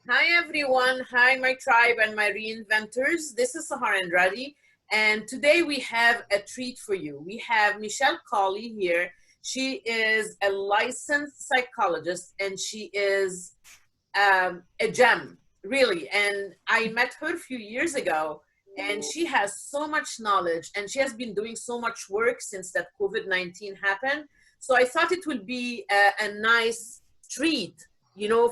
Hi everyone, hi my tribe and my reinventors. This is Sahar and Radi, and today we have a treat for you. We have Michelle Cauley here. She is a licensed psychologist and she is a gem, really. And I met her a few years ago, and she has so much knowledge and she has been doing so much work since that COVID-19 happened. So I thought it would be a nice treat,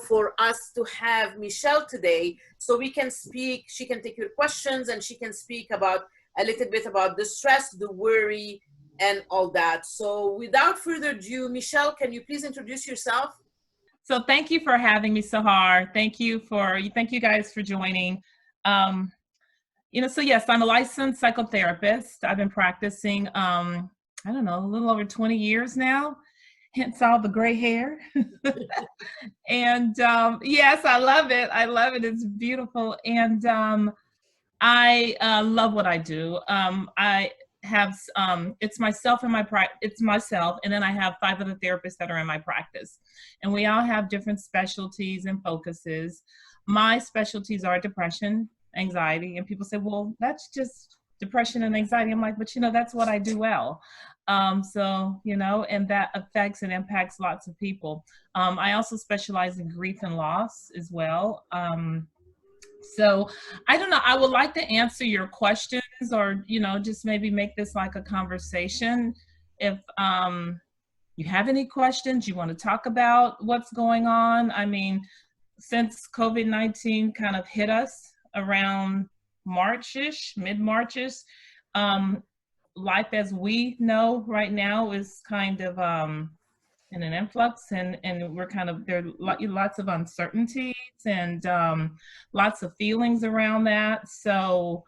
for us to have Michelle today so we can speak. She can take your questions and she can speak about a little bit about the stress, the worry, and all that. So without further ado, Michelle, can you please introduce yourself? So thank you for having me, Sahar. Thank you guys for joining. Um, so yes, I'm a licensed psychotherapist. I've been practicing, I don't know, a little over 20 years now, hence all the gray hair. And yes, I love it. I love it. It's beautiful. And I love what I do. I have it's myself and it's myself, and then I have 5 other therapists that are in my practice, and we all have different specialties and focuses. My specialties are depression, anxiety, and people say, well, that's just depression and anxiety. I'm like, but that's what I do well. And that affects and impacts lots of people. I also specialize in grief and loss as well. So I don't know. I would like to answer your questions, or just maybe make this like a conversation. If you have any questions, you want to talk about what's going on. I mean, since COVID-19 kind of hit us around March-ish, mid-March-ish, life as we know right now is kind of in an influx, and we're kind of, there are lots of uncertainties and lots of feelings around that. So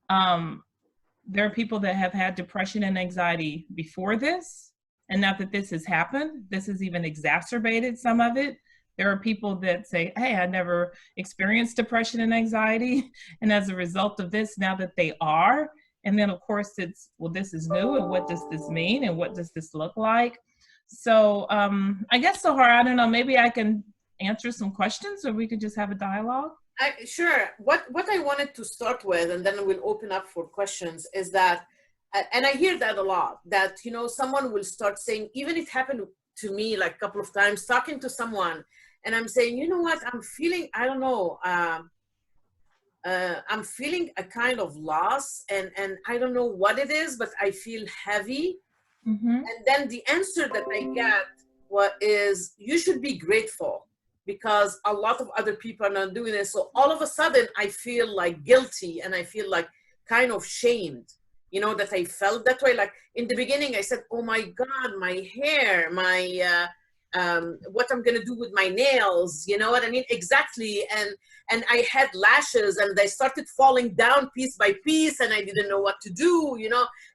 there are people that have had depression and anxiety before this, and now that this has happened, this has even exacerbated some of it. There are people that say, hey, I never experienced depression and anxiety, and as a result of this, now that they are, and then of course it's, well, this is new, and what does this mean, and what does this look like? So I guess, Sahar, I don't know, maybe I can answer some questions, or we could just have a dialogue. Sure. What I wanted to start with, and then we'll open up for questions, is that, and I hear that a lot, that, someone will start saying, even it happened to me like a couple of times, talking to someone, and I'm saying, you know what, I'm feeling, I don't know, I'm feeling a kind of loss, and I don't know what it is, but I feel heavy. Mm-hmm. And then the answer that I get is, you should be grateful because a lot of other people are not doing it. So all of a sudden I feel like guilty, and I feel like kind of shamed, that I felt that way. Like in the beginning I said, oh my God, my hair, my, what I'm gonna do with my nails, you know what I mean? Exactly. And I had lashes and they started falling down piece by piece, and I didn't know what to do,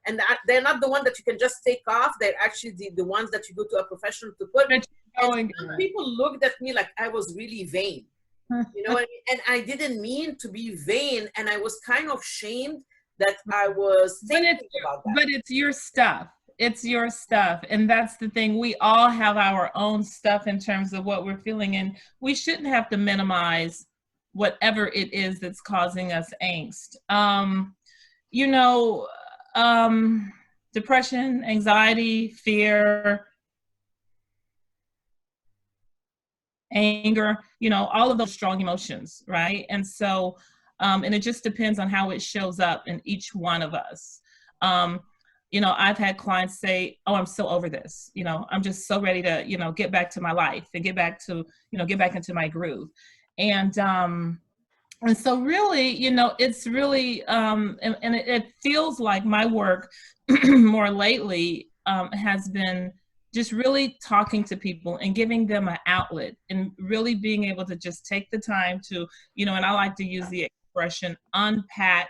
and they're not the one that you can just take off. They're actually the ones that you go to a professional to put. And some people looked at me like I was really vain, you know what I mean? And I didn't mean to be vain, and I was kind of shamed that I was thinking about that. But it's your stuff. It's your stuff. And that's the thing. We all have our own stuff in terms of what we're feeling. And we shouldn't have to minimize whatever it is that's causing us angst. Depression, anxiety, fear, anger, all of those strong emotions, right? And so, and it just depends on how it shows up in each one of us. I've had clients say, oh, I'm so over this. I'm just so ready to, get back to my life and get back into my groove. And so really, it's really, and it feels like my work more lately has been just really talking to people and giving them an outlet, and really being able to just take the time to, and I like to use the expression, unpack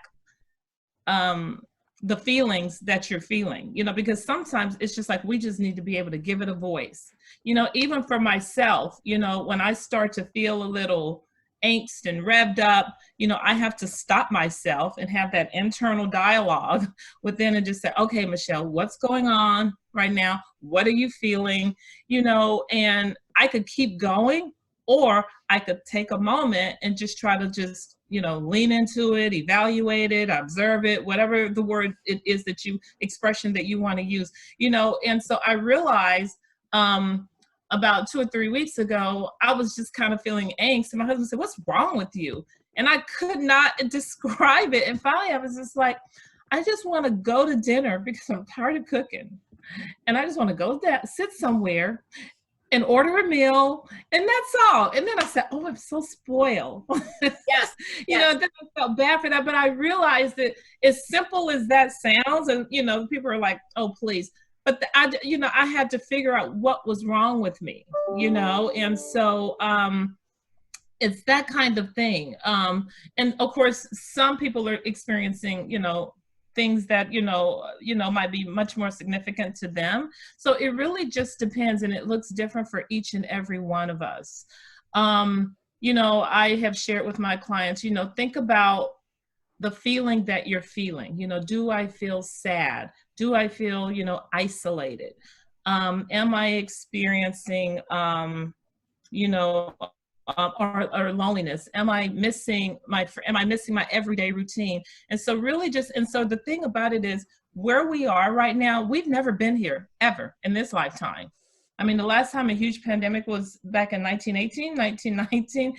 the feelings that you're feeling, because sometimes it's just like we just need to be able to give it a voice. Even for myself, when I start to feel a little angst and revved up, I have to stop myself and have that internal dialogue within and just say, okay, Michelle, what's going on right now? What are you feeling? And I could keep going, or I could take a moment and just try to just, lean into it, evaluate it, observe it, whatever the word it is that expression that you want to use, and so I realized, about 2 or 3 weeks ago, I was just kind of feeling angst. And my husband said, "What's wrong with you?" And I could not describe it. And finally, I was just like, I just want to go to dinner because I'm tired of cooking. And I just want to go sit somewhere and order a meal. And that's all. And then I said, "Oh, I'm so spoiled." Yes. And then I felt bad for that. But I realized that as simple as that sounds, and, people are like, "Oh, please." But I had to figure out what was wrong with me, and so it's that kind of thing. And of course, some people are experiencing, things that, might be much more significant to them. So it really just depends, and it looks different for each and every one of us. I have shared with my clients, think about the feeling that you're feeling. Do I feel sad? Do I feel, isolated? Am I experiencing, or loneliness? Am I missing my everyday routine? And so really so the thing about it is, where we are right now, we've never been here ever in this lifetime. I mean, the last time a huge pandemic was back in 1918, 1919,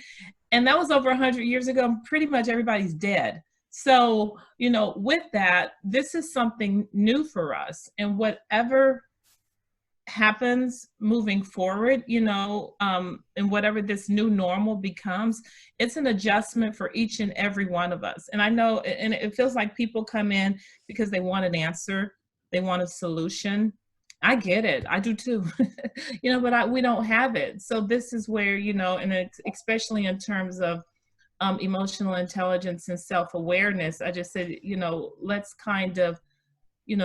and that was over 100 years ago. Pretty much everybody's dead. So, with that, this is something new for us, and whatever happens moving forward, and whatever this new normal becomes, it's an adjustment for each and every one of us. And I know, and it feels like people come in because they want an answer, they want a solution. I get it. I do too, but we don't have it. So this is where, and especially in terms of emotional intelligence and self-awareness, I just said, let's kind of,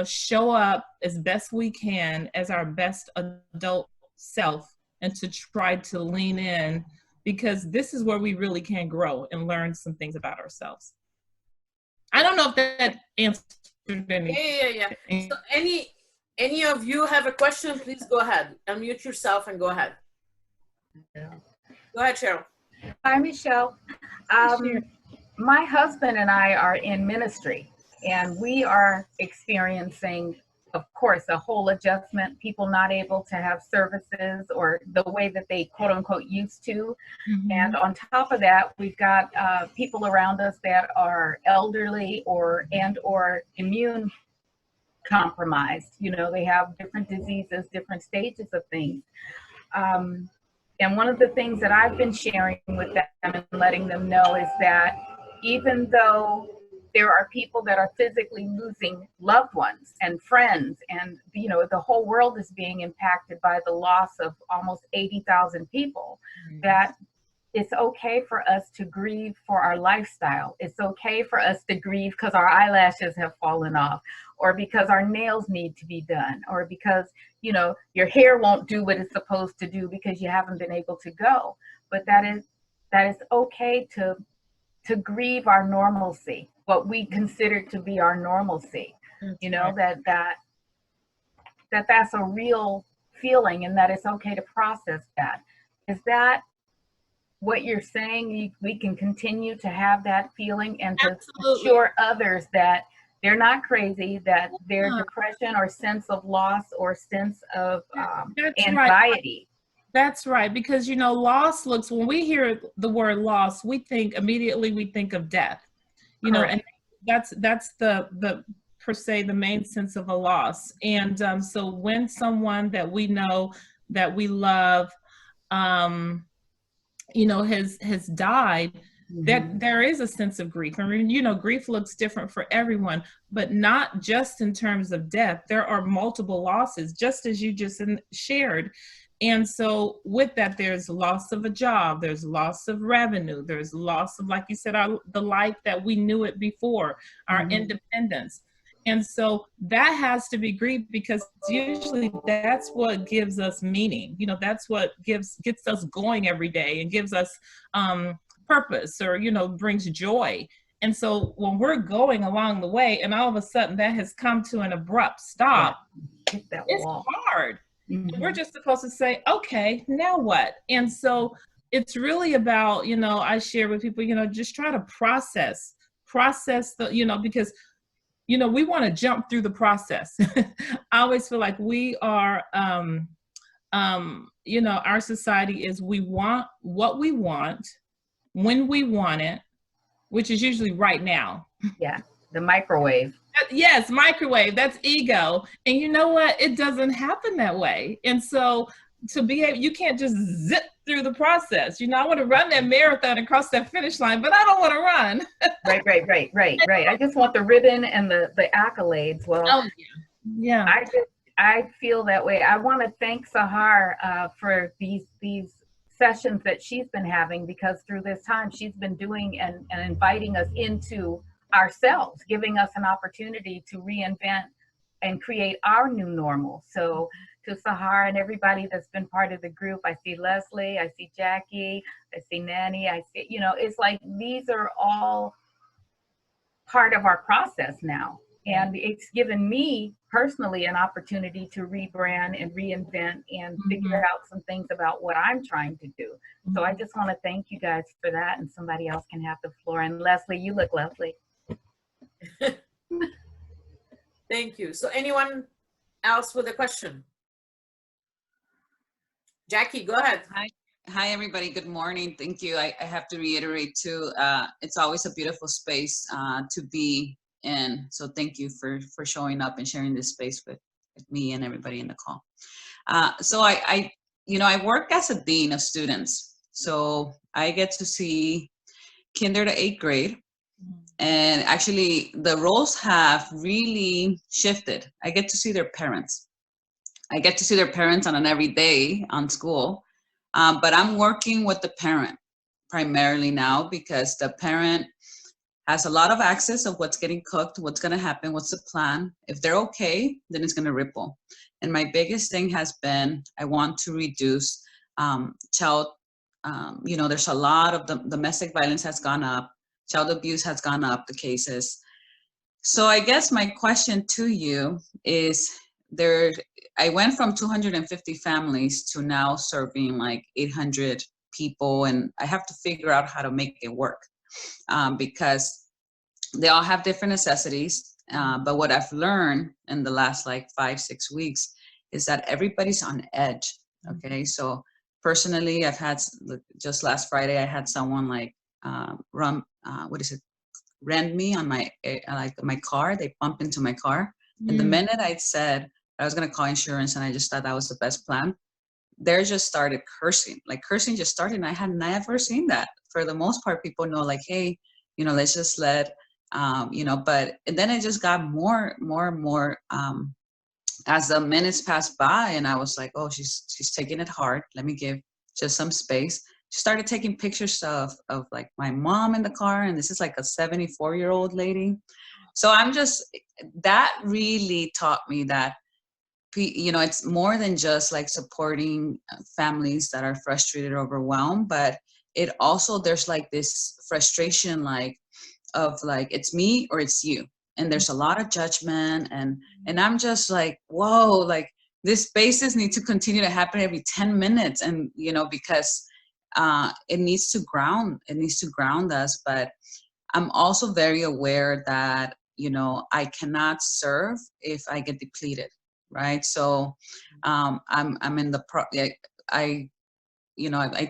show up as best we can as our best adult self, and to try to lean in, because this is where we really can grow and learn some things about ourselves. I don't know if that answered any. Yeah. So any of you have a question, please go ahead. Unmute yourself and go ahead. Yeah. Go ahead, Cheryl. Hi, Michelle. My husband and I are in ministry, and we are experiencing, of course, a whole adjustment, people not able to have services or the way that they quote unquote used to. Mm-hmm. And on top of that, we've got people around us that are elderly or immune compromised. They have different diseases, different stages of things. And one of the things that I've been sharing with them and letting them know is that even though there are people that are physically losing loved ones and friends, and the whole world is being impacted by the loss of almost 80,000 people, mm-hmm. that it's okay for us to grieve for our lifestyle. It's okay for us to grieve because our eyelashes have fallen off, or because our nails need to be done, or because, your hair won't do what it's supposed to do because you haven't been able to go. But that is okay to grieve our normalcy, what we consider to be our normalcy. Right. That's a real feeling, and that it's okay to process that. Is that what you're saying? We can continue to have that feeling and to assure others that they're not crazy, that their depression or sense of loss or sense of anxiety. Right. That's right. Because, loss when we hear the word loss, we think of death, and that's the per se, the main sense of a loss. And so when someone that we know, that we love, has died, mm-hmm. there is a sense of grief. I mean, grief looks different for everyone, but not just in terms of death. There are multiple losses, just as you just shared. And so with that, there's loss of a job, there's loss of revenue, there's loss of, like you said, the life that we knew it before, our mm-hmm. independence. And so that has to be grieved, because usually that's what gives us meaning. That's what gets us going every day and gives us purpose, or, brings joy. And so when we're going along the way and all of a sudden that has come to an abrupt stop, it's hard. Mm-hmm. We're just supposed to say, okay, now what? And so it's really about, you know, I share with people, you know, just try to process the, you know, because, you know, we want to jump through the process. I always feel like we are, you know, our society is, we want what we want when we want it, which is usually right now. Yeah, the microwave. Yes, microwave, that's ego. And you know what? It doesn't happen that way. And so to be able, you can't just zip through the process. You know, I want to run that marathon and cross that finish line, but I don't want to run. Right. I just want the ribbon and the accolades. Well, Oh, yeah. I feel that way. I want to thank Sahar for these sessions that she's been having, because through this time she's been doing and inviting us into ourselves, giving us an opportunity to reinvent and create our new normal. So to Sahar and everybody that's been part of the group, I see Leslie, I see Jackie, I see Nanny, I see, you know, it's like these are all part of our process now. And it's given me personally an opportunity to rebrand and reinvent and figure out some things about what I'm trying to do. So I just want to thank you guys for that, and somebody else can have the floor. And Leslie, you look lovely. Thank you. So anyone else with a question? Jackie, go ahead. Hi, everybody. Good morning. Thank you. I have to reiterate too, it's always a beautiful space to be in. So thank you for showing up and sharing this space with me and everybody in the call. So I work as a dean of students. So I get to see kinder to 8th grade. And actually the roles have really shifted. I get to see their parents. I get to see their parents on an everyday on school. But I'm working with the parent primarily now, because the parent has a lot of access of what's getting cooked, what's going to happen, what's the plan. If they're okay, then it's going to ripple. And my biggest thing has been, I want to reduce child, there's a lot of domestic violence has gone up, child abuse has gone up, the cases. So I guess my question to you is, I went from 250 families to now serving like 800 people, and I have to figure out how to make it work because they all have different necessities. But what I've learned in the last like 5-6 weeks is that everybody's on edge. Okay, so personally, I've had, just last Friday, I had someone like rent me on my car. They bumped into my car. And the minute I said I was going to call insurance, and I just thought that was the best plan, they just started cursing. Like cursing just started, and I had never seen that. For the most part, people know like, hey, let's just let, but and then it just got more as the minutes passed by, and I was like, oh, she's taking it hard. Let me give just some space. She started taking pictures of like my mom in the car, and this is like a 74-year-old lady. So that really taught me that, it's more than just like supporting families that are frustrated or overwhelmed, but it also, there's like this frustration, of it's me or it's you. And there's a lot of judgment, and I'm just like, whoa, like these spaces need to continue to happen every 10 minutes. And, because it needs to ground us. But I'm also very aware that, I cannot serve if I get depleted. Right. So I'm in the I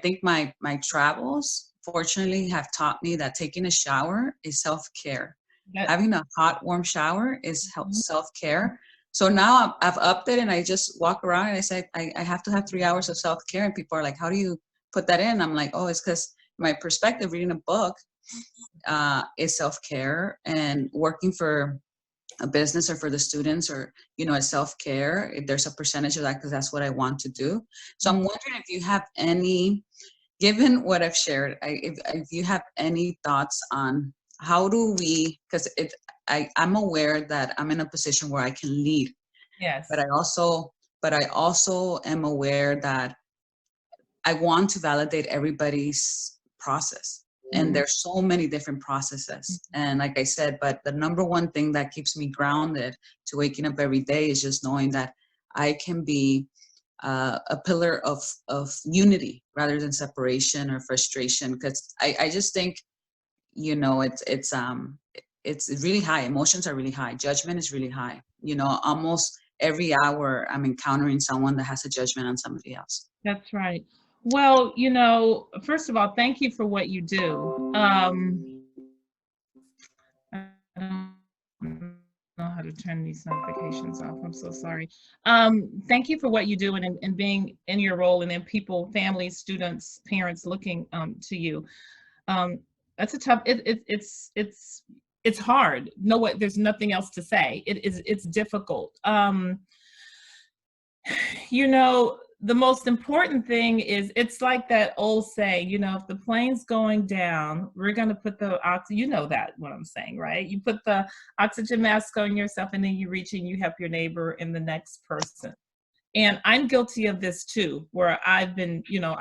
think my travels fortunately have taught me that taking a shower is self-care. Yes. Having a hot, warm shower is self-care. So now I've upped it, and I just walk around and I say, I have to have 3 hours of self-care. And people are like, how do you put that in? I'm like, oh, it's because my perspective, reading a book is self-care, and working for a business or for the students, or, a self-care, if there's a percentage of that, because that's what I want to do. So I'm wondering if you have any, given what I've shared, if you have any thoughts on how do we, because I'm aware that I'm in a position where I can lead. Yes. But I also am aware that I want to validate everybody's process. And there's so many different processes. And like I said, but the number one thing that keeps me grounded to waking up every day is just knowing that I can be a pillar of unity rather than separation or frustration. Because I just think, you know, it's really high. Emotions are really high. Judgment is really high. You know, almost every hour I'm encountering someone that has a judgment on somebody else. That's right. Well, you know, first of all, thank you for what you do. I don't know how to turn these notifications off. I'm so sorry. Thank you for what you do and being in your role, and then people, families, students, parents looking to you. That's a tough. It's hard. No, what? There's nothing else to say. It's difficult. You know, the most important thing is, it's like that old saying, you know, if the plane's going down, we're going to put the oxygen, you know that what I'm saying, right? You put the oxygen mask on yourself, and then you reach and you help your neighbor and the next person. And I'm guilty of this too, where I've been, you know,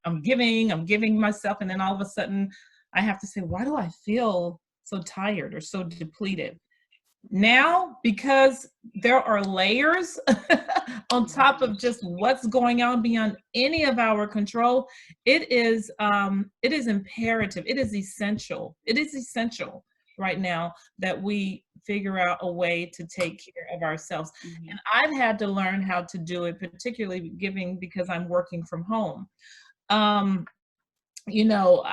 I'm giving myself, and then all of a sudden I have to say, why do I feel so tired or so depleted? Now, because there are layers on top of just what's going on beyond any of our control, it is imperative, it is essential right now that we figure out a way to take care of ourselves. Mm-hmm. And I've had to learn how to do it, particularly giving, because I'm working from home. You know,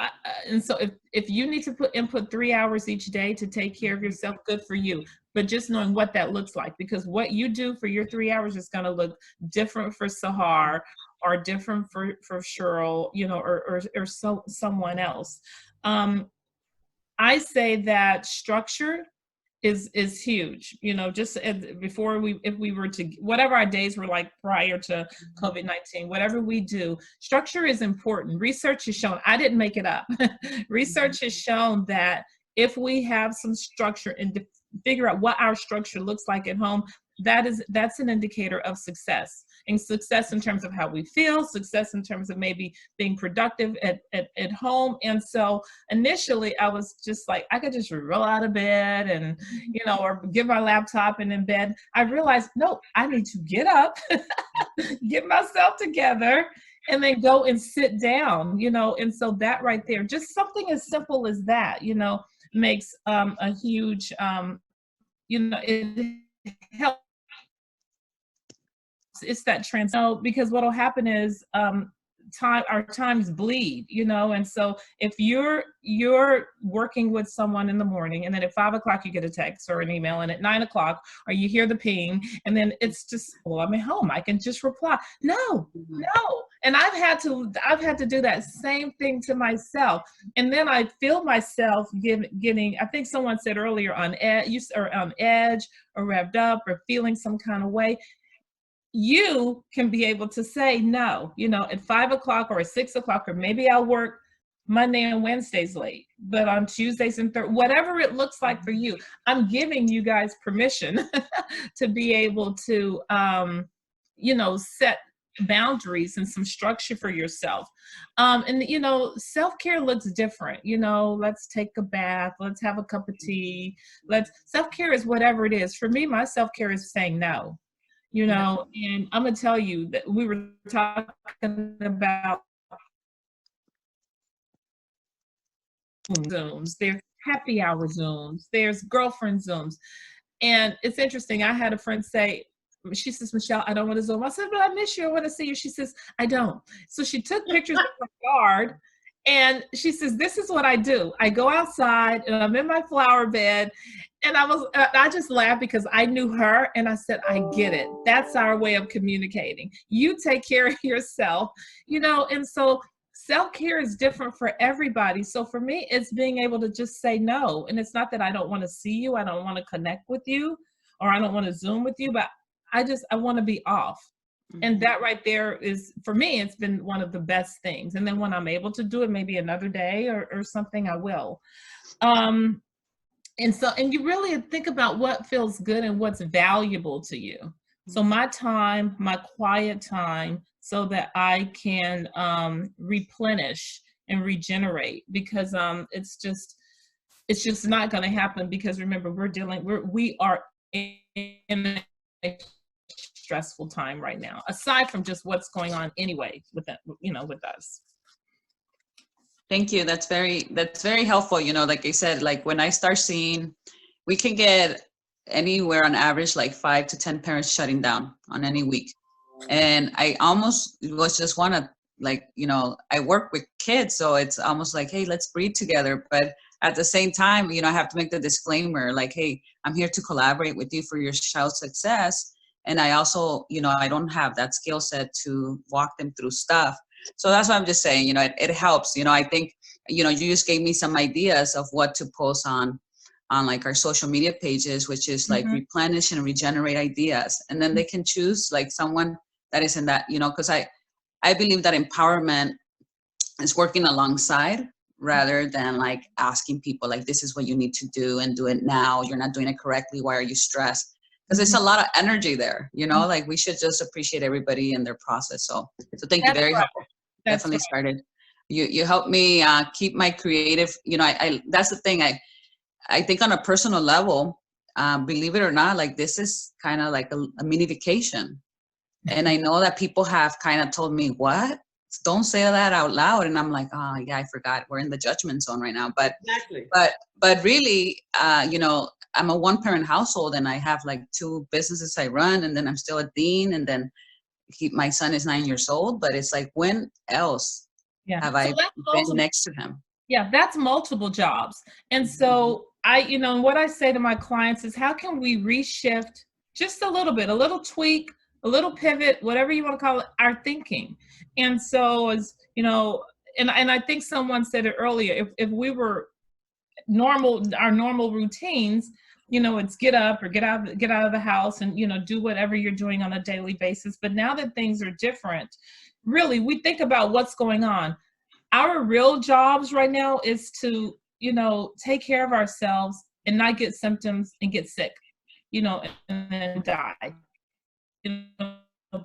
and so if you need to input 3 hours each day to take care of yourself, good for you. But just knowing what that looks like, because what you do for your 3 hours is going to look different for Sahar, or different for Cheryl, you know, or someone else. I say that structure is huge, you know, just before if we were to, whatever our days were like prior to COVID-19, whatever we do, structure is important. Research has shown, I didn't make it up. Research has shown that if we have some structure and figure out what our structure looks like at home, that's an indicator of success. And success in terms of how we feel, success in terms of maybe being productive at home. And so initially I was just like, I could just roll out of bed and, you know, or get my laptop and in bed. I realized, no, I need to get up, get myself together, and then go and sit down, you know. And so that right there, just something as simple as that, you know, makes a huge, you know, it helps. It's that because what'll happen is our times bleed, you know. And so if you're working with someone in the morning, and then at 5 o'clock you get a text or an email, and at 9 o'clock or you hear the ping, and then it's just, well, I'm at home, I can just reply. No. And I've had to do that same thing to myself. And then I feel myself getting, I think someone said earlier, on edge or revved up or feeling some kind of way. You can be able to say no, you know, at 5 o'clock or at 6 o'clock, or maybe I'll work Monday and Wednesdays late, but on Tuesdays and whatever it looks like for you, I'm giving you guys permission to be able to, you know, set boundaries and some structure for yourself. And, you know, self-care looks different. You know, let's take a bath, let's have a cup of tea. Self-care is whatever it is. For me, my self-care is saying no. You know, and I'm gonna tell you that we were talking about Zooms, there's happy hour Zooms, there's girlfriend Zooms. And it's interesting, I had a friend say, she says, Michelle, I don't want to Zoom. I said, but I miss you, I want to see you. She says, I don't. So she took pictures of her yard, and she says, this is what I do. I go outside and I'm in my flower bed. And I just laughed because I knew her, and I said, I get it. That's our way of communicating. You take care of yourself, you know. And so self-care is different for everybody. So for me, it's being able to just say no. And it's not that I don't want to see you, I don't want to connect with you, or I don't want to Zoom with you, but I want to be off. Mm-hmm. And that right there is, for me, it's been one of the best things. And then when I'm able to do it, maybe another day or something, I will. And you really think about what feels good and what's valuable to you. So my time, my quiet time, so that I can replenish and regenerate, because it's just not going to happen, because remember, we are in a stressful time right now, aside from just what's going on anyway with that, with us. Thank you. That's very helpful. Like I said, like when I start seeing, we can get anywhere on average, like 5 to 10 parents shutting down on any week. And I almost was just want to, like, I work with kids, so it's almost like, hey, let's breathe together. But at the same time, I have to make the disclaimer, like, hey, I'm here to collaborate with you for your child's success. And I also, I don't have that skill set to walk them through stuff. So that's what I'm just saying, it helps. I think, you just gave me some ideas of what to post on like our social media pages, which is like replenish and regenerate ideas. And then they can choose like someone that is in that, because I believe that empowerment is working alongside rather than like asking people like, this is what you need to do and do it now. You're not doing it correctly. Why are you stressed? Because there's a lot of energy there, like we should just appreciate everybody in their process. So thank you. Very helpful. Definitely started. You helped me keep my creative, I that's the thing. I think on a personal level, believe it or not, like this is kind of like a mini vacation. And I know that people have kind of told me, what? Don't say that out loud. And I'm like, oh yeah, I forgot. We're in the judgment zone right now. But exactly. But really, I'm a one-parent household and I have like 2 businesses I run, and then I'm still a dean, and then my son is 9 years old. But it's like, when else have I been next to him? Yeah, that's multiple jobs. And so what I say to my clients is, how can we reshift just a little bit, a little tweak, a little pivot, whatever you want to call it, our thinking. And so, as and I think someone said it earlier, if we were our normal routines, it's get up or get out of the house and, do whatever you're doing on a daily basis. But now that things are different, really, we think about what's going on. Our real jobs right now is to, take care of ourselves and not get symptoms and get sick, and then die.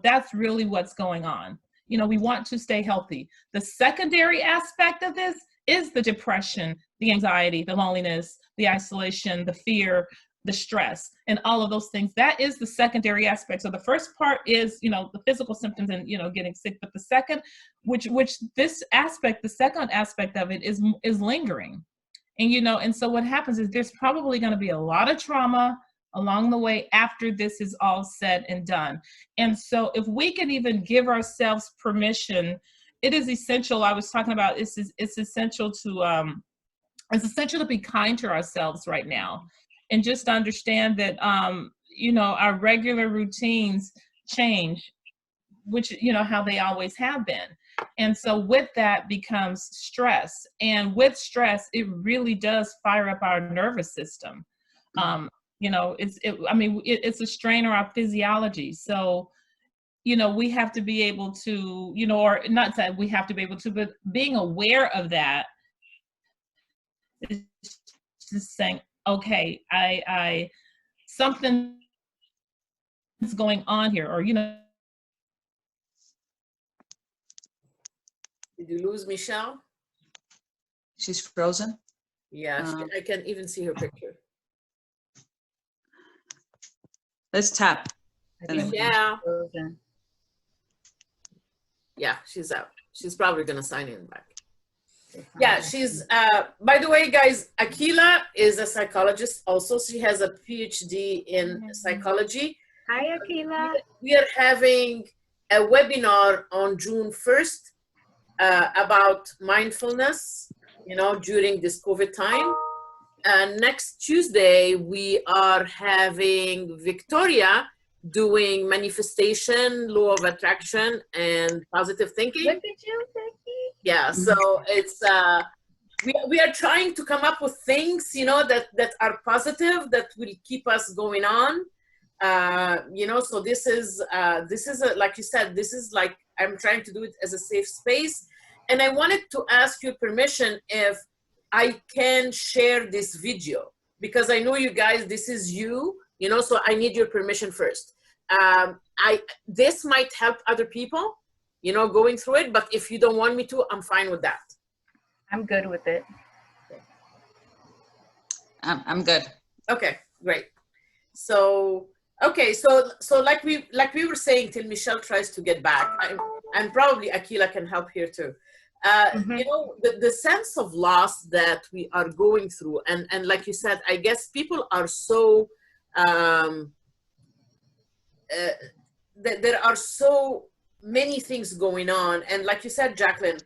That's really what's going on. We want to stay healthy. The secondary aspect of this is the depression, the anxiety, the loneliness, the isolation, the fear, the stress, and all of those things. That is the secondary aspect. So the first part is, the physical symptoms and, getting sick. But the second, which this aspect, the second aspect of it is lingering. And, and so what happens is there's probably going to be a lot of trauma along the way after this is all said and done. And so if we can even give ourselves permission, it is essential. I was talking about it's essential to be kind to ourselves right now, and just understand that our regular routines change, which how they always have been. And so with that becomes stress, and with stress it really does fire up our nervous system. It's a strain on our physiology. So we have to be able to, or not that we have to be able to, but being aware of that is just saying, okay, I something's going on here, or Did you lose Michelle? She's frozen. Yeah, I can't even see her picture. Let's tap. Yeah. Yeah, she's out. She's probably gonna sign in back. Yeah, she's, by the way, guys, Akila is a psychologist also. She has a PhD in psychology. Hi, Akila. We are having a webinar on June 1st about mindfulness, during this COVID time. And next Tuesday, we are having Victoria doing manifestation, law of attraction, and positive thinking. Look at you, Becky. Yeah, so it's we are trying to come up with things, that are positive, that will keep us going on. So this is like you said, this is like, I'm trying to do it as a safe space. And I wanted to ask your permission if I can share this video, because I know you guys, this is you, so I need your permission first. This might help other people, going through it, but if you don't want me to, I'm fine with that. I'm good with it. I'm good. Okay, great. So Okay, so like we were saying till Michelle tries to get back, and probably Akila can help here too. You know, the sense of loss that we are going through, and like you said, I guess people are so there are so many things going on, and like you said, Jacqueline,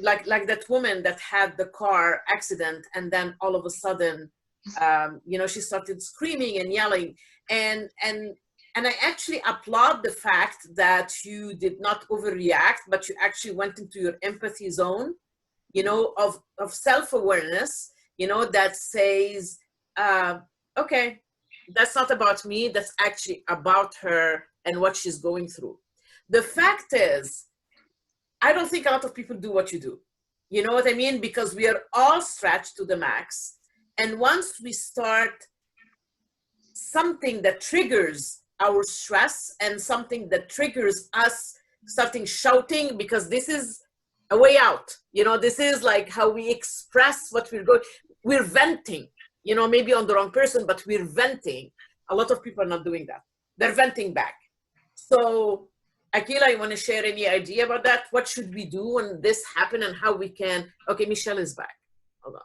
like that woman that had the car accident, and then all of a sudden, you know, she started screaming and yelling, and I actually applaud the fact that you did not overreact, but you actually went into your empathy zone, you know, of self-awareness, you know, that says, okay, that's not about me, that's actually about her and what she's going through. The fact is, I don't think a lot of people do what you do. You know what I mean? Because we are all stretched to the max. And once we start something that triggers our stress and something that triggers us starting shouting, because this is a way out. You know, this is like how we express what we're venting, you know, maybe on the wrong person, but we're venting. A lot of people are not doing that. They're venting back. So Akila, you want to share any idea about that? What should we do when this happens and how we can, okay, Michelle is back. Hold on.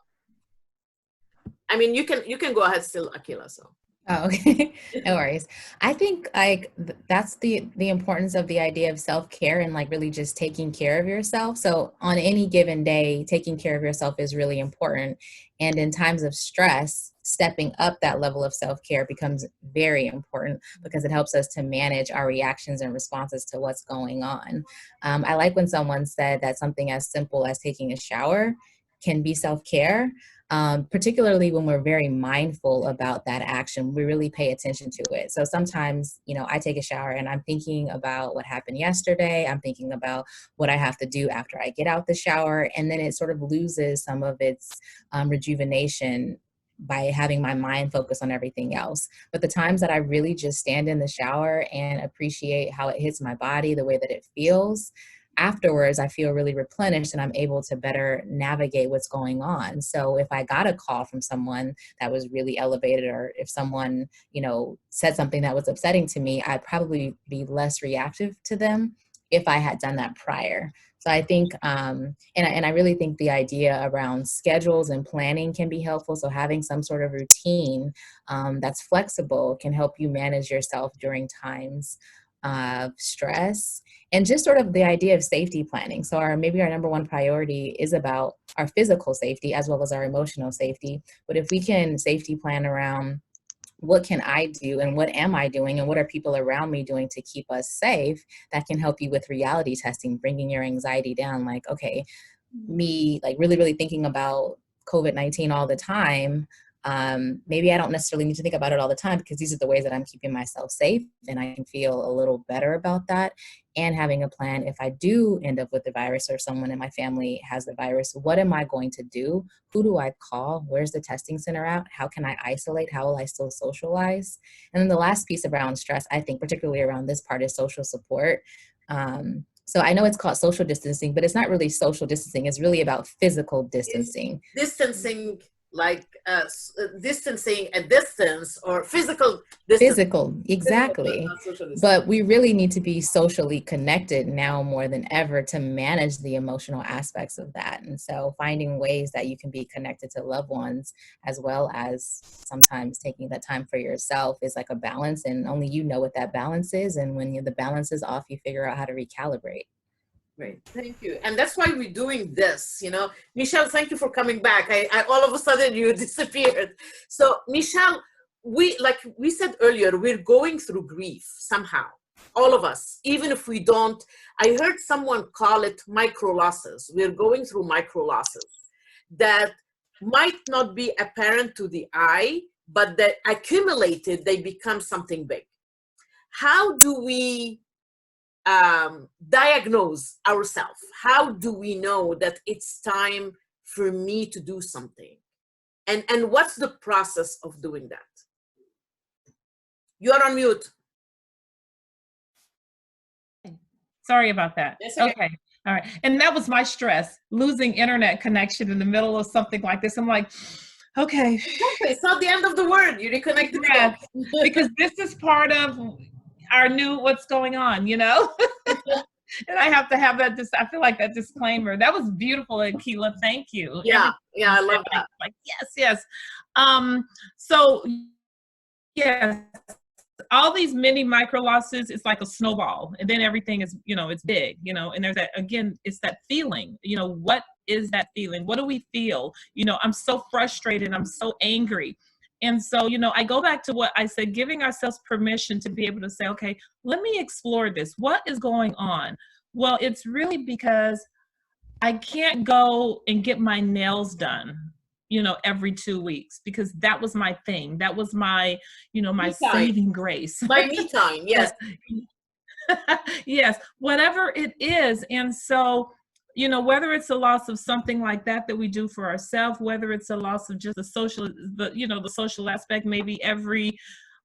I mean, you can go ahead still, Akila, so. Oh, okay. No worries. I think like that's the importance of the idea of self-care and like really just taking care of yourself. So on any given day, taking care of yourself is really important. And in times of stress, stepping up that level of self-care becomes very important because it helps us to manage our reactions and responses to what's going on. I like when someone said that something as simple as taking a shower can be self-care. Particularly when we're very mindful about that action, we really pay attention to it. So sometimes, you know, I take a shower and I'm thinking about what happened yesterday. I'm thinking about what I have to do after I get out the shower. And then it sort of loses some of its rejuvenation by having my mind focus on everything else. But the times that I really just stand in the shower and appreciate how it hits my body, the way that it feels, afterwards, I feel really replenished and I'm able to better navigate what's going on. So if I got a call from someone that was really elevated, or if someone, you know, said something that was upsetting to me, I'd probably be less reactive to them if I had done that prior. So I think, and I really think the idea around schedules and planning can be helpful. So having some sort of routine that's flexible can help you manage yourself during times of stress, and just sort of the idea of safety planning. So maybe our number one priority is about our physical safety as well as our emotional safety. But if we can safety plan around what can I do and what am I doing and what are people around me doing to keep us safe, that can help you with reality testing, bringing your anxiety down. Like, okay, me like really, really thinking about COVID-19 all the time. Maybe I don't necessarily need to think about it all the time because these are the ways that I'm keeping myself safe, and I can feel a little better about that. And having a plan, if I do end up with the virus or someone in my family has the virus, what am I going to do? Who do I call? Where's the testing center at? How can I isolate? How will I still socialize? And then the last piece around stress, I think particularly around this part, is social support. So I know it's called social distancing, but it's not really social distancing. It's really about physical distancing. It's distancing, like distancing a distance, or physical distance. Physical, exactly. But we really need to be socially connected now more than ever to manage the emotional aspects of that. And so finding ways that you can be connected to loved ones as well as sometimes taking that time for yourself is like a balance, and only you know what that balance is. And when the balance is off, you figure out how to recalibrate. Great, thank you. And that's why we're doing this, you know. Michelle, thank you for coming back. I all of a sudden you disappeared. So Michelle, like we said earlier, we're going through grief somehow, all of us, even if we don't. I heard someone call it micro losses. We're going through micro losses that might not be apparent to the eye, but that accumulated, they become something big. How do we diagnose ourselves? How do we know that it's time for me to do something? And what's the process of doing that? You're on mute. Sorry about that. Okay. All right. And that was my stress, losing internet connection in the middle of something like this. I'm like, Okay. Okay, it's not the end of the world. You reconnected. Yes, because this is part of our new what's going on, you know? And I have to have that, I feel like that disclaimer. That was beautiful, Akila. Thank you. Yeah, yeah, I love that. Like, yes, yes. So, yes, all these mini micro losses, it's like a snowball. And then everything is, you know, it's big, you know, and there's that, again, it's that feeling, you know, what is that feeling? What do we feel? You know, I'm so frustrated. I'm so angry. And so, you know, I go back to what I said, giving ourselves permission to be able to say, okay, let me explore this. What is going on? Well, it's really because I can't go and get my nails done, you know, every 2 weeks, because that was my thing. That was my, you know, my saving grace. My me time, yes. Yes, whatever it is. And so, you know, whether it's a loss of something like that that we do for ourselves, whether it's a loss of just the social, the social aspect, maybe every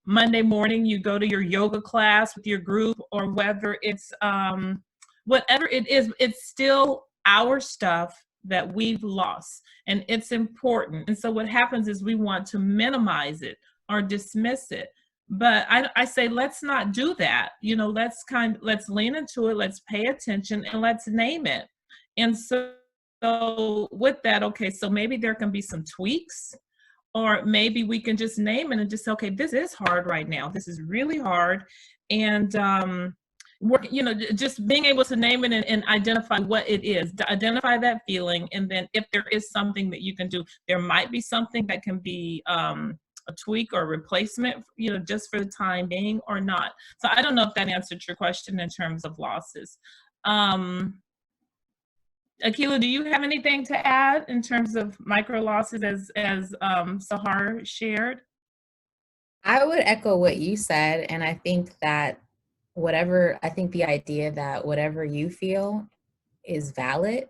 Monday morning you go to your yoga class with your group, or whether it's whatever it is, it's still our stuff that we've lost, and it's important. And so what happens is we want to minimize it or dismiss it. But I say, let's not do that. You know, let's lean into it, let's pay attention, and let's name it. And so with that, okay, so maybe there can be some tweaks, or maybe we can just name it and just say, okay, this is hard right now. This is really hard. And, you know, just being able to name it and identify what it is, to identify that feeling. And then if there is something that you can do, there might be something that can be a tweak or replacement, you know, just for the time being, or not. So I don't know if that answered your question in terms of losses. Akila, do you have anything to add in terms of micro losses as Sahar shared? I would echo what you said. And I think that the idea that whatever you feel is valid.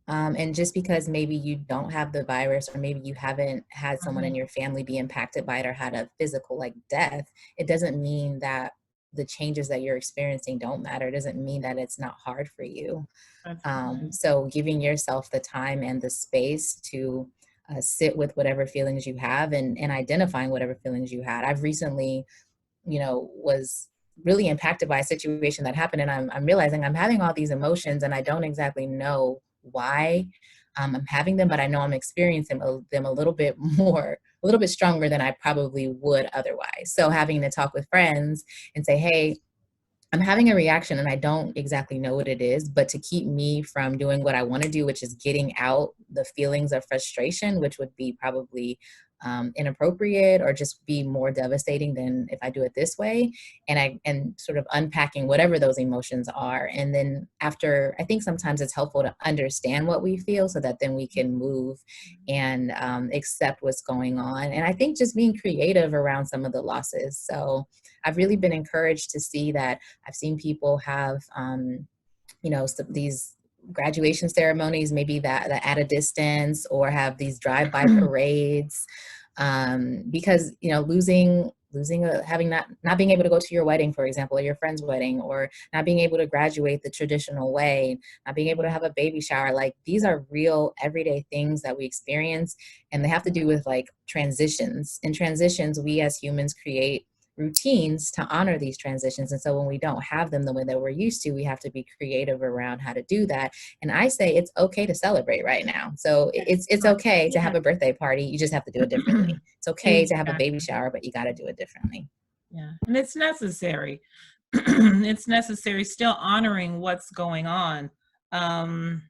And just because maybe you don't have the virus, or maybe you haven't had someone in your family be impacted by it or had a physical like death, it doesn't mean that the changes that you're experiencing don't matter. It doesn't mean that it's not hard for you. So giving yourself the time and the space to sit with whatever feelings you have, and identifying whatever feelings you had. I've recently, you know, was really impacted by a situation that happened, and I'm realizing I'm having all these emotions and I don't exactly know why I'm having them, but I know I'm experiencing them a little bit stronger than I probably would otherwise. So having to talk with friends and say, hey, I'm having a reaction and I don't exactly know what it is, but to keep me from doing what I want to do, which is getting out the feelings of frustration, which would be probably inappropriate or just be more devastating than if I do it this way. And sort of unpacking whatever those emotions are. And then after, I think sometimes it's helpful to understand what we feel so that then we can move and accept what's going on. And I think just being creative around some of the losses. So I've really been encouraged to see that I've seen people have, you know, these graduation ceremonies, maybe that at a distance, or have these drive-by parades, because, you know, having not being able to go to your wedding, for example, or your friend's wedding, or not being able to graduate the traditional way, not being able to have a baby shower, like these are real everyday things that we experience, and they have to do with like transitions. In transitions, we as humans create routines to honor these transitions. And so when we don't have them the way that we're used to, we have to be creative around how to do that. And I say it's okay to celebrate right now. So it's okay to have a birthday party. You just have to do it differently. It's okay to have a baby shower, but you got to do it differently. Yeah, and it's necessary. It's necessary, still honoring what's going on. And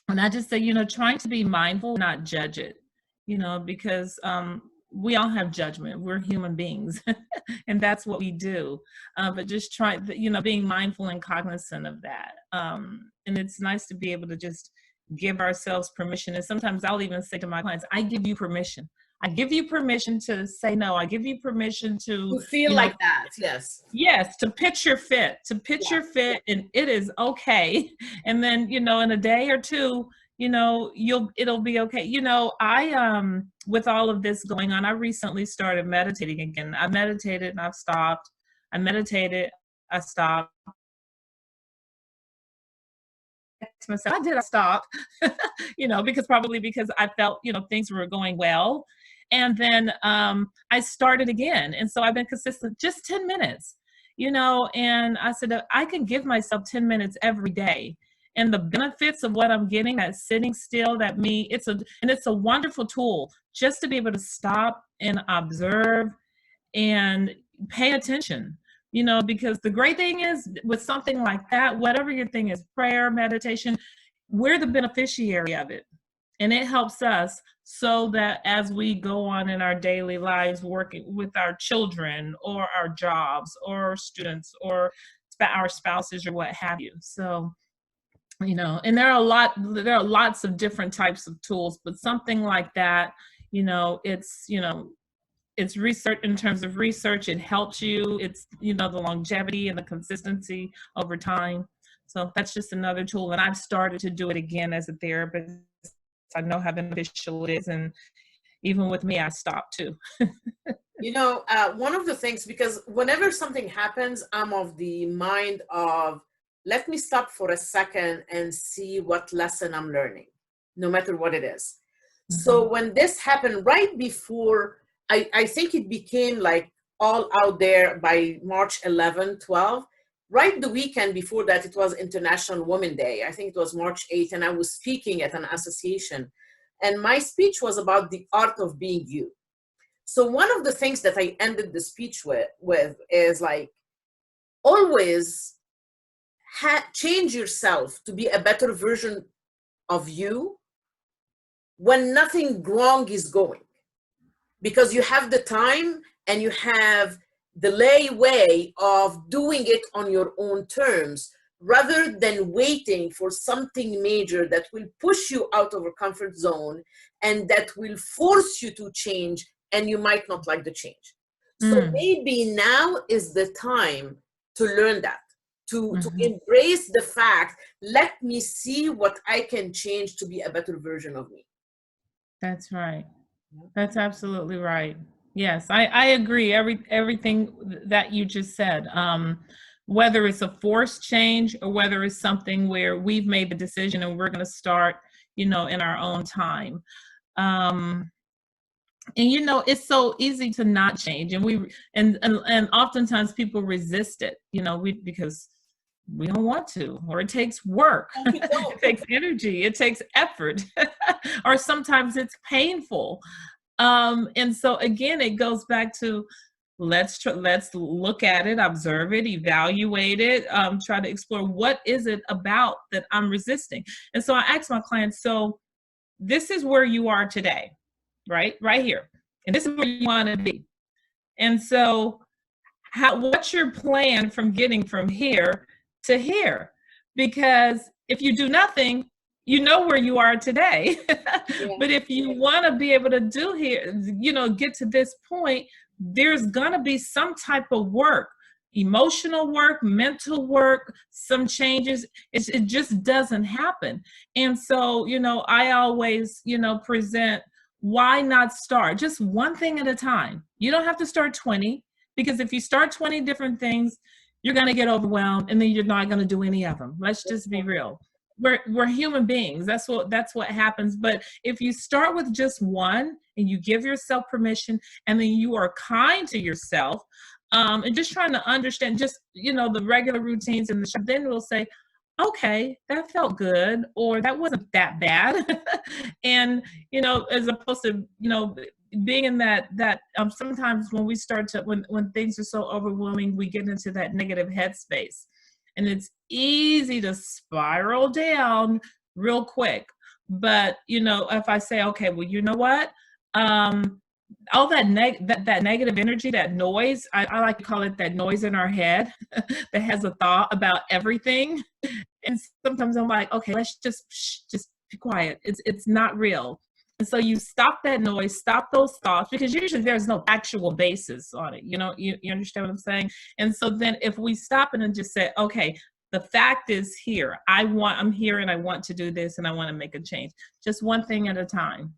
I just say, you know, trying to be mindful, not judge it, you know, because we all have judgment. We're human beings, and that's what we do. But just try, you know, being mindful and cognizant of that. And it's nice to be able to just give ourselves permission. And sometimes I'll even say to my clients, I give you permission. I give you permission to say no. I give you permission to feel like that. Yes. Yes, to pitch your fit, and it is okay. And then, you know, in a day or two, you know, it'll be okay. You know, I with all of this going on, I recently started meditating again. I meditated and I've stopped. I meditated, I stopped. Myself, why did I stop? You know, because I felt, you know, things were going well. And then I started again. And so I've been consistent, just 10 minutes, and I said, I can give myself 10 minutes every day. And the benefits of what I'm getting, that sitting still, it's a wonderful tool just to be able to stop and observe and pay attention, because the great thing is with something like that, whatever your thing is, prayer, meditation, we're the beneficiary of it. And it helps us so that as we go on in our daily lives, working with our children or our jobs or students or our spouses or what have you. So, and there are lots of different types of tools, but something like that, it's research. In terms of research, it helps you. It's, the longevity and the consistency over time. So that's just another tool. And I've started to do it again as a therapist. I know how beneficial it is. And even with me, I stopped too. One of the things, because whenever something happens, I'm of the mind of, let me stop for a second and see what lesson I'm learning, no matter what it is. Mm-hmm. So when this happened right before, I think it became like all out there by March 11, 12. Right the weekend before that, it was International Women's Day. I think it was March 8th, and I was speaking at an association. And my speech was about the art of being you. So one of the things that I ended the speech with is like, always change yourself to be a better version of you when nothing wrong is going. Because you have the time and you have the leeway of doing it on your own terms, rather than waiting for something major that will push you out of your comfort zone and that will force you to change, and you might not like the change. So maybe now is the time to learn that, to embrace the fact, let me see what I can change to be a better version of me. That's right. That's absolutely right. Yes, I agree. Everything that you just said, whether it's a forced change or whether it's something where we've made the decision and we're going to start, in our own time. And it's so easy to not change, and oftentimes people resist it, because we don't want to, or it takes work, it takes energy, it takes effort, or sometimes it's painful. And so again, it goes back to let's look at it, observe it, evaluate it, try to explore what is it about that I'm resisting. And so I ask my clients, so this is where you are today, right here, and this is where you want to be. And so what's your plan from getting from here to here? Because if you do nothing, you know where you are today. Yeah. But if you want to be able to do here, get to this point, there's going to be some type of work, emotional work, mental work, some changes. It just doesn't happen. And so, I always, present, why not start just one thing at a time? You don't have to start 20, because if you start 20 different things, you're going to get overwhelmed, and then you're not going to do any of them. Let's just be real. We're human beings. That's what happens. But if you start with just one and you give yourself permission, and then you are kind to yourself, and just trying to understand just, the regular routines in the shop, then we'll say, okay, that felt good, or that wasn't that bad. And, as opposed to, being in that sometimes when we start to, when things are so overwhelming, we get into that negative headspace. And it's easy to spiral down real quick. But, if I say, okay, well, you know what? All that negative energy, that noise, I like to call it that noise in our head that has a thought about everything. And sometimes I'm like, okay, let's just be quiet. It's not real. And so you stop that noise, stop those thoughts, because usually there's no actual basis on it. You understand what I'm saying? And so then if we stop it and just say, okay, the fact is here, I'm here and I want to do this and I want to make a change, just one thing at a time.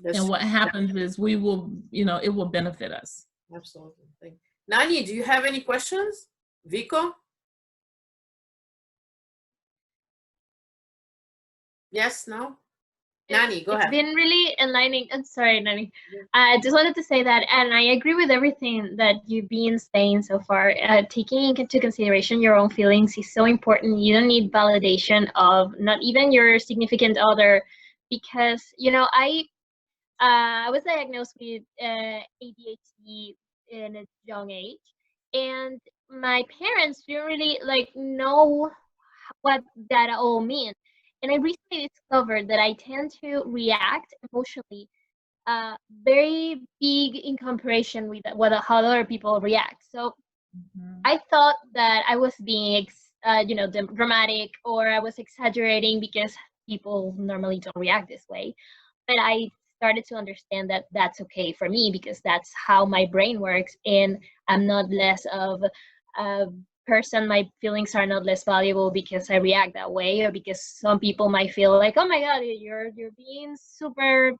And what happens is we will, it will benefit us. Absolutely. Nani, do you have any questions? Vico? Yes, no? Nani, go It's ahead. been really enlightening. I'm sorry, Nani. I just wanted to say that, and I agree with everything that you've been saying so far. Taking into consideration your own feelings is so important. You don't need validation of not even your significant other, because I was diagnosed with ADHD in a young age, and my parents didn't really know what that all means. And I recently discovered that I tend to react emotionally very big in comparison with how other people react. So I thought that I was being, dramatic, or I was exaggerating because people normally don't react this way. But I started to understand that that's okay for me, because that's how my brain works, and I'm not less of a person. My feelings are not less valuable because I react that way, or because some people might feel like, oh my God, you're being super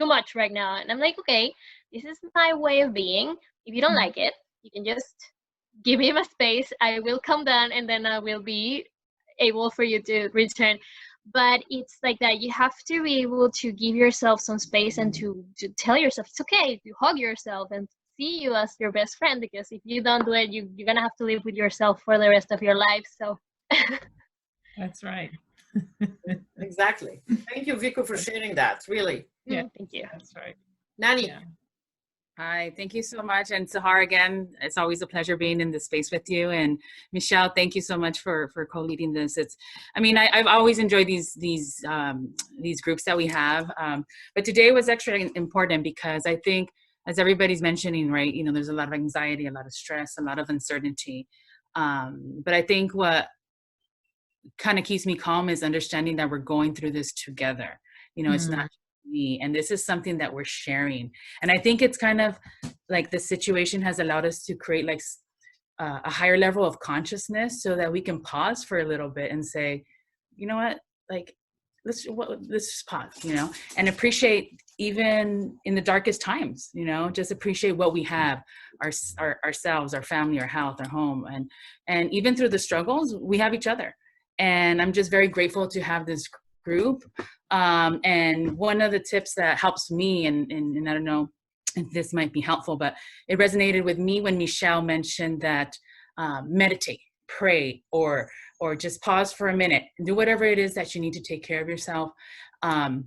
too much right now. And I'm like, okay, this is my way of being. If you don't like it, you can just give me my space. I will calm down, and then I will be able for you to return. But it's like that. You have to be able to give yourself some space, and to tell yourself it's okay, to hug yourself and see you as your best friend, because if you don't do it, you're gonna have to live with yourself for the rest of your life. So That's right. Exactly. Thank you, Vico, for sharing that. Really. Yeah, thank you. that's right. Nani. Yeah. Hi, thank you so much. And Sahar, again, it's always a pleasure being in this space with you. And Michelle, thank you so much for co-leading this. I've always enjoyed these groups that we have. But today was extra important because I think, as everybody's mentioning, right, there's a lot of anxiety, a lot of stress, a lot of uncertainty. But I think what kind of keeps me calm is understanding that we're going through this together. It's not me, and this is something that we're sharing. And I think it's kind of like the situation has allowed us to create like a higher level of consciousness, so that we can pause for a little bit and say, you know what, like let's just pause, and appreciate, even in the darkest times, just appreciate what we have, ourselves, our family, our health, our home, and even through the struggles, we have each other. And I'm just very grateful to have this group. And one of the tips that helps me, and I don't know if this might be helpful, but it resonated with me when Michelle mentioned that meditate, pray, or just pause for a minute, do whatever it is that you need to take care of yourself, and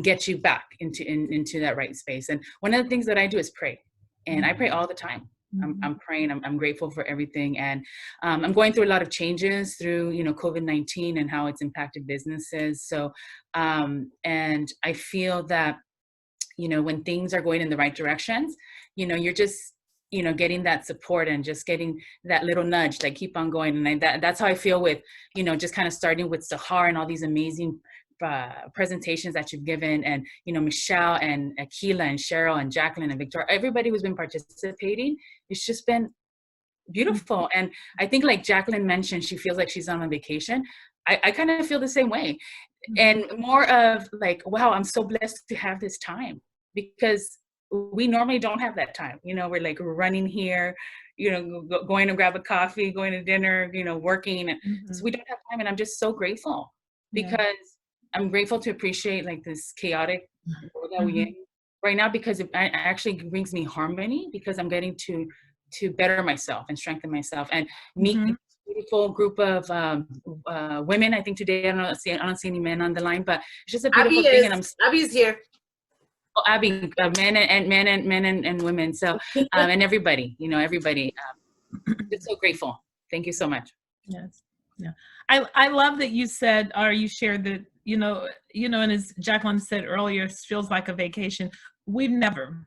get you back into that right space. And one of the things that I do is pray, and I pray all the time. I'm praying. I'm grateful for everything, and I'm going through a lot of changes through COVID-19 and how it's impacted businesses. So, and I feel that when things are going in the right directions, you're just getting that support and just getting that little nudge, like keep on going. And that's how I feel with just kind of starting with Sahar and all these amazing presentations that you've given, and Michelle and Akila and Cheryl and Jacqueline and Victoria, everybody who's been participating. It's just been beautiful. And I think, like Jacqueline mentioned, she feels like she's on a vacation. I kind of feel the same way, and more of like, wow, I'm so blessed to have this time, because we normally don't have that time. We're like running here, going to grab a coffee, going to dinner, working, and so we don't have time. And I'm just so grateful, because I'm grateful to appreciate like this chaotic world that we're in right now, because it actually brings me harmony, because I'm getting to better myself and strengthen myself and meet this beautiful group of women. I think today I don't see any men on the line, but it's just a beautiful thing. And Abby's here. Oh, Abby, men and women. So and everybody, everybody. Just so grateful. Thank you so much. Yes. Yeah. I love that you said, or you shared that, and as Jacqueline said earlier, it feels like a vacation. We've never,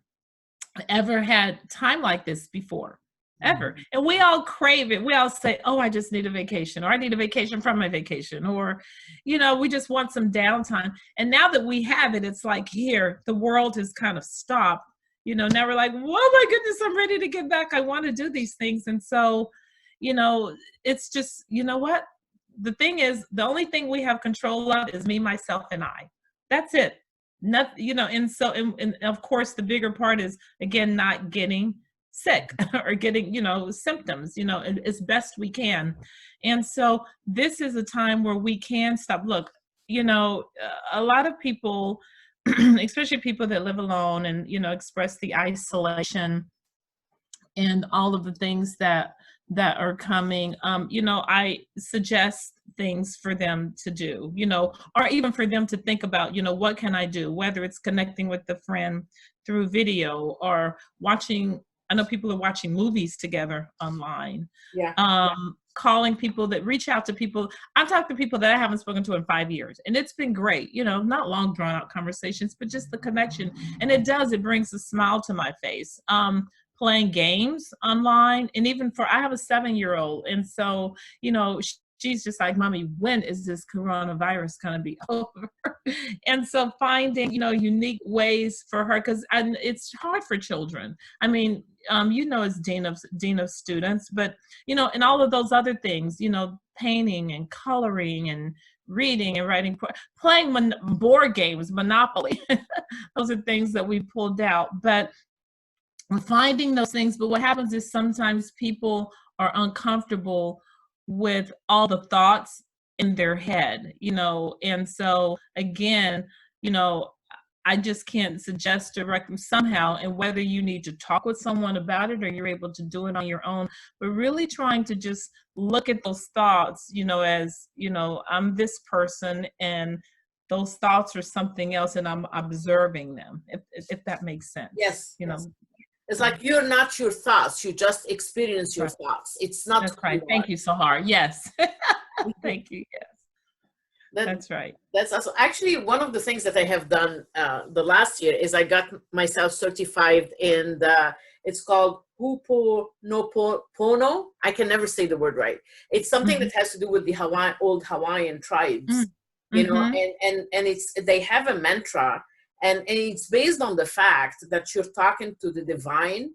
ever had time like this before, ever. And we all crave it. We all say, oh, I just need a vacation, or I need a vacation from my vacation, or, we just want some downtime. And now that we have it, it's like here, the world has kind of stopped. Now we're like, oh my goodness, I'm ready to get back. I want to do these things. And so, it's just, what? The thing is, the only thing we have control of is me, myself, and I. That's it. Nothing, and so, and of course, the bigger part is, again, not getting sick or getting, symptoms, as best we can. And so this is a time where we can stop. Look, you know, a lot of people, especially people that live alone and, you know, express the isolation and all of the things that are coming, you know, I suggest things for them to do, you know, or even for them to think about, you know, what can I do, whether it's connecting with a friend through video or watching, I know people are watching movies together online. Yeah. Calling people, that reach out to people. I've talked to people that I haven't spoken to in 5 years, and it's been great, you know, not long drawn out conversations, but just the connection. And it brings a smile to my face. Playing games online, and even I have a 7-year-old, and so, you know, she's just like, Mommy, when is this coronavirus going to be over? And so finding, you know, unique ways for her, because it's hard for children. I mean, you know, as dean of students, but, you know, and all of those other things, you know, painting and coloring and reading and writing, playing board games, Monopoly. Those are things that we pulled out. But we're finding those things, but what happens is sometimes people are uncomfortable with all the thoughts in their head, you know, and so again, you know, I just can't suggest direct them somehow, and whether you need to talk with someone about it or you're able to do it on your own, but really trying to just look at those thoughts, you know, as, you know, I'm this person and those thoughts are something else, and I'm observing them, if that makes sense. Yes. You know. Yes. It's like you're not your thoughts. You just experience your thoughts. It's not. That's right. Thank you, Sahar. Yes. Thank you. Yes. That's right. That's also actually one of the things that I have done the last year is I got myself certified in it's called Ho'oponopono. I can never say the word right. It's something that has to do with the old Hawaiian tribes, you know, and they have a mantra. And it's based on the fact that you're talking to the divine,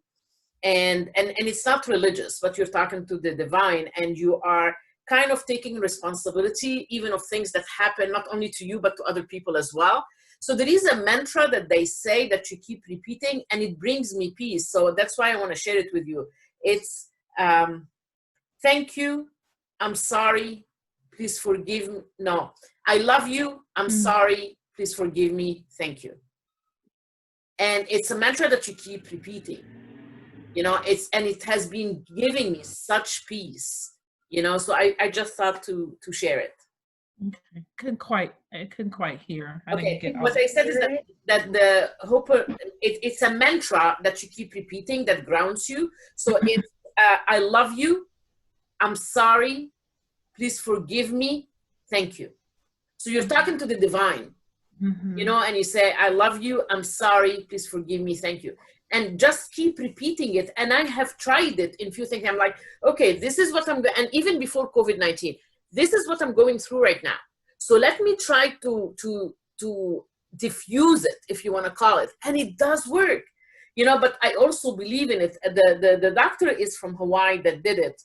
and it's not religious, but you're talking to the divine, and you are kind of taking responsibility even of things that happen not only to you, but to other people as well. So there is a mantra that they say that you keep repeating, and it brings me peace. So that's why I want to share it with you. It's thank you, I'm sorry, please forgive me. No, I love you, I'm sorry, please forgive me, thank you. And it's a mantra that you keep repeating, you know, and it has been giving me such peace, you know, so I just thought to share it. Okay. I couldn't quite hear. What I said is that the hope, it's a mantra that you keep repeating that grounds you. So it's I love you, I'm sorry, please forgive me, thank you. So you're talking to the divine. You know, and you say, I love you, I'm sorry, please forgive me, thank you. And just keep repeating it. And I have tried it in few things. I'm like, okay, this is what and even before COVID-19, this is what I'm going through right now. So let me try to diffuse it, if you want to call it. And it does work, you know, but I also believe in it. The doctor is from Hawaii that did it.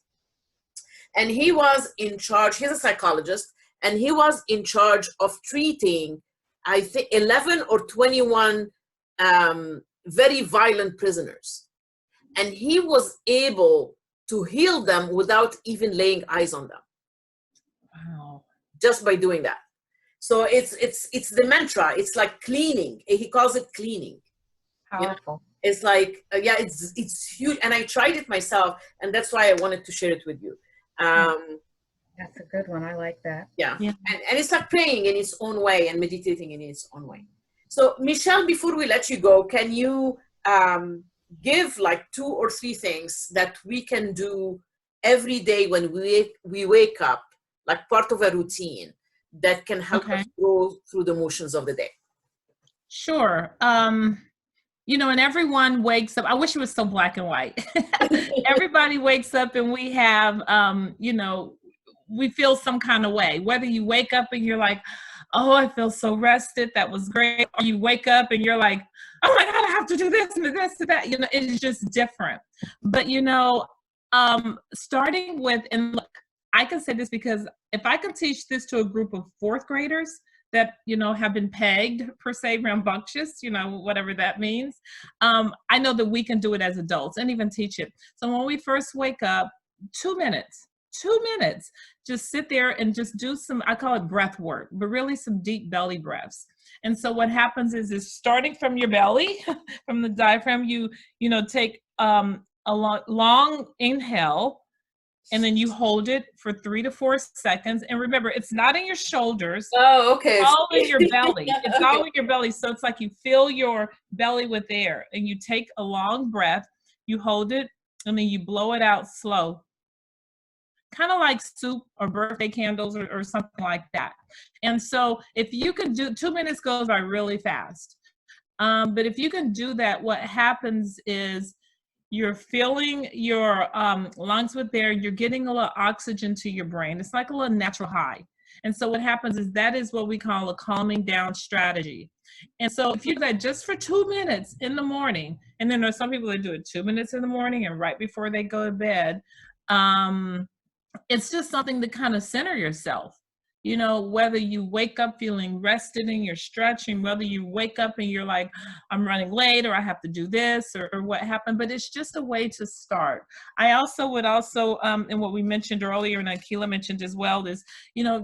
And he was in charge, he's a psychologist, and he was in charge of treating, I think, 11 or 21 very violent prisoners. And he was able to heal them without even laying eyes on them. Wow. Just by doing that. So it's the mantra. It's like cleaning. He calls it cleaning. Powerful. You know? It's like, yeah, it's huge. And I tried it myself, and that's why I wanted to share it with you. That's a good one. I like that. Yeah. And it's like praying in its own way and meditating in its own way. So Michelle, before we let you go, can you give like 2 or 3 things that we can do every day when we wake up, like part of a routine that can help us go through the motions of the day? Sure. You know, and everyone wakes up. I wish it was so black and white. Everybody wakes up and we have, you know, we feel some kind of way. Whether you wake up and you're like, oh, I feel so rested, that was great. Or you wake up and you're like, oh my God, I have to do this and this and that. You know, it's just different. But, you know, starting with, and look, I can say this because if I can teach this to a group of 4th graders that, you know, have been pegged, per se, rambunctious, you know, whatever that means, I know that we can do it as adults and even teach it. So when we first wake up, 2 minutes, 2 minutes. Just sit there and just do some, I call it breath work, but really some deep belly breaths. And so what happens is starting from your belly, from the diaphragm, you take a long inhale, and then you hold it for 3 to 4 seconds. And remember, it's not in your shoulders. Oh, okay. It's all in your belly. It's Okay. all in your belly. So it's like you fill your belly with air, and you take a long breath, you hold it, and then you blow it out slow. Kind of like soup or birthday candles or something like that. And so if you can do, 2 minutes goes by really fast. But if you can do that, what happens is you're filling your lungs with air, you're getting a little oxygen to your brain. It's like a little natural high. And so what happens is that is what we call a calming down strategy. And so if you do that just for 2 minutes in the morning, and then there's some people that do it 2 minutes in the morning and right before they go to bed, it's just something to kind of center yourself. Whether you wake up feeling rested and you're stretching, whether you wake up and you're like, I'm running late, or I have to do this, or what happened, but it's just a way to start. I also would and what we mentioned earlier, and Akila mentioned as well, is,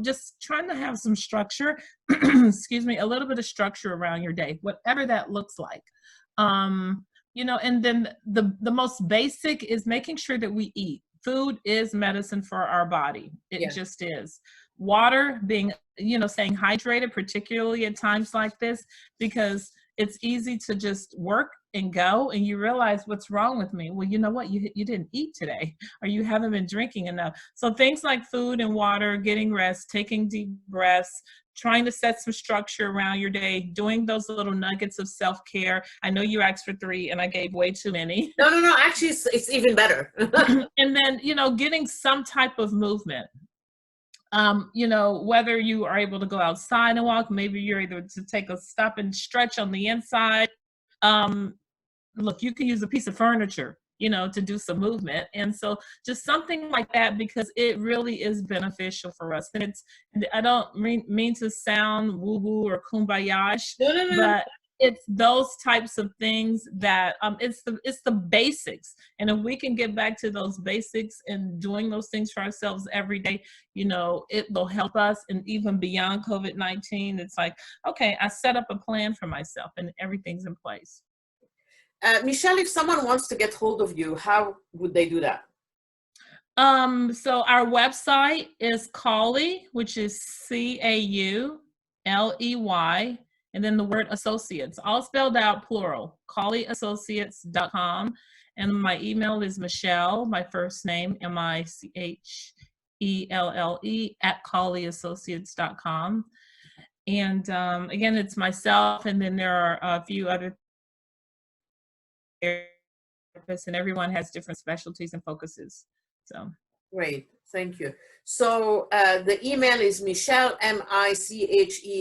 just trying to have some structure, excuse me, a little bit of structure around your day, whatever that looks like. And then the most basic is making sure that we eat. Food is medicine for our body. It just is. Water, being, staying hydrated, particularly at times like this, because it's easy to just work and go and you realize what's wrong with me. Well, you know what? You didn't eat today, or you haven't been drinking enough. So things like food and water, getting rest, taking deep breaths, trying to set some structure around your day, doing those little nuggets of self-care. I know you asked for 3 and I gave way too many. No. Actually, it's even better. And then, getting some type of movement. Whether you are able to go outside and walk, maybe you're able to take a stop and stretch on the inside. Look, you can use a piece of furniture, to do some movement. And so just something like that, because it really is beneficial for us. And I don't mean to sound woo-woo or kumbaya-ish, No. but it's those types of things that it's the basics. And if we can get back to those basics and doing those things for ourselves every day, it will help us. And even beyond COVID-19, it's like, okay, I set up a plan for myself and everything's in place. Michelle, if someone wants to get hold of you, how would they do that? So our website is Cauley, which is CAULEY, and then the word associates, all spelled out plural, CauleyAssociates.com. And my email is Michelle, my first name, MICHELLE @CauleyAssociates.com. And again, it's myself, and then there are a few other therapists, and everyone has different specialties and focuses. So great, thank you. So the email is Michelle, MICHELLE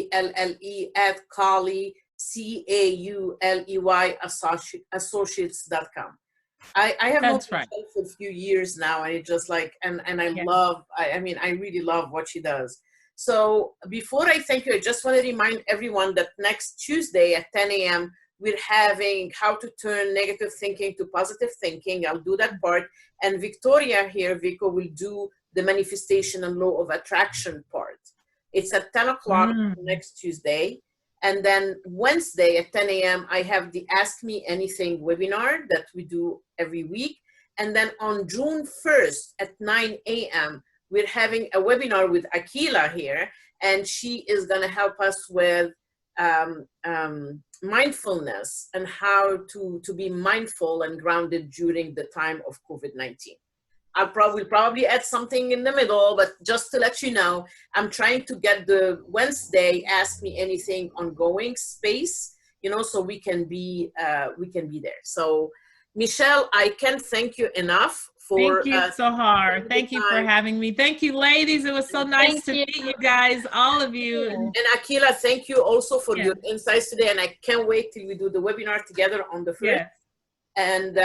@Cauley, CAULEY associates.com. I have known Michelle for a few years now, and it just like, and I love, I really love what she does. So before I thank you, I just want to remind everyone that next Tuesday at 10 a.m., we're having how to turn negative thinking to positive thinking. I'll do that part. And Victoria here, Vico, will do the manifestation and law of attraction part. It's at 10 o'clock next Tuesday. And then Wednesday at 10 a.m., I have the Ask Me Anything webinar that we do every week. And then on June 1st at 9 a.m., we're having a webinar with Akila here, and she is going to help us with mindfulness and how to be mindful and grounded during the time of COVID-19. I'll probably add something in the middle, but just to let you know, I'm trying to get the Wednesday Ask Me Anything ongoing space, so we can be there. So Michelle, I can't thank you enough. Thank you, Sahar. Thank you for having me. Thank you, ladies. It was so nice to meet you guys, all of you. And Akila, thank you also for your insights today. And I can't wait till we do the webinar together on the 1st. Yes. And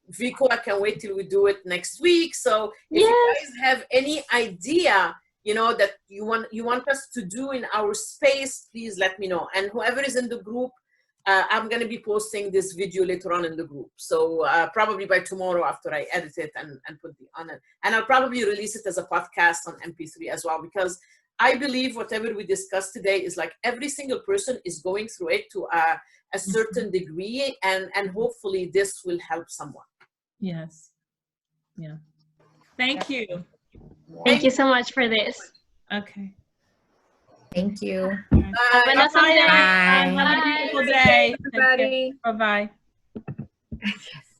Vico, I can't wait till we do it next week. So if you guys have any idea, that you want us to do in our space, please let me know. And whoever is in the group, I'm going to be posting this video later on in the group. So probably by tomorrow after I edit it and put it on it. And I'll probably release it as a podcast on MP3 as well, because I believe whatever we discussed today is like every single person is going through it to a certain degree, and hopefully this will help someone. Yes. Yeah. Thank you. Thank you so much for this. Okay. Thank you. Have an awesome day. Bye. Have a beautiful day. Everybody. Bye-bye. Yes.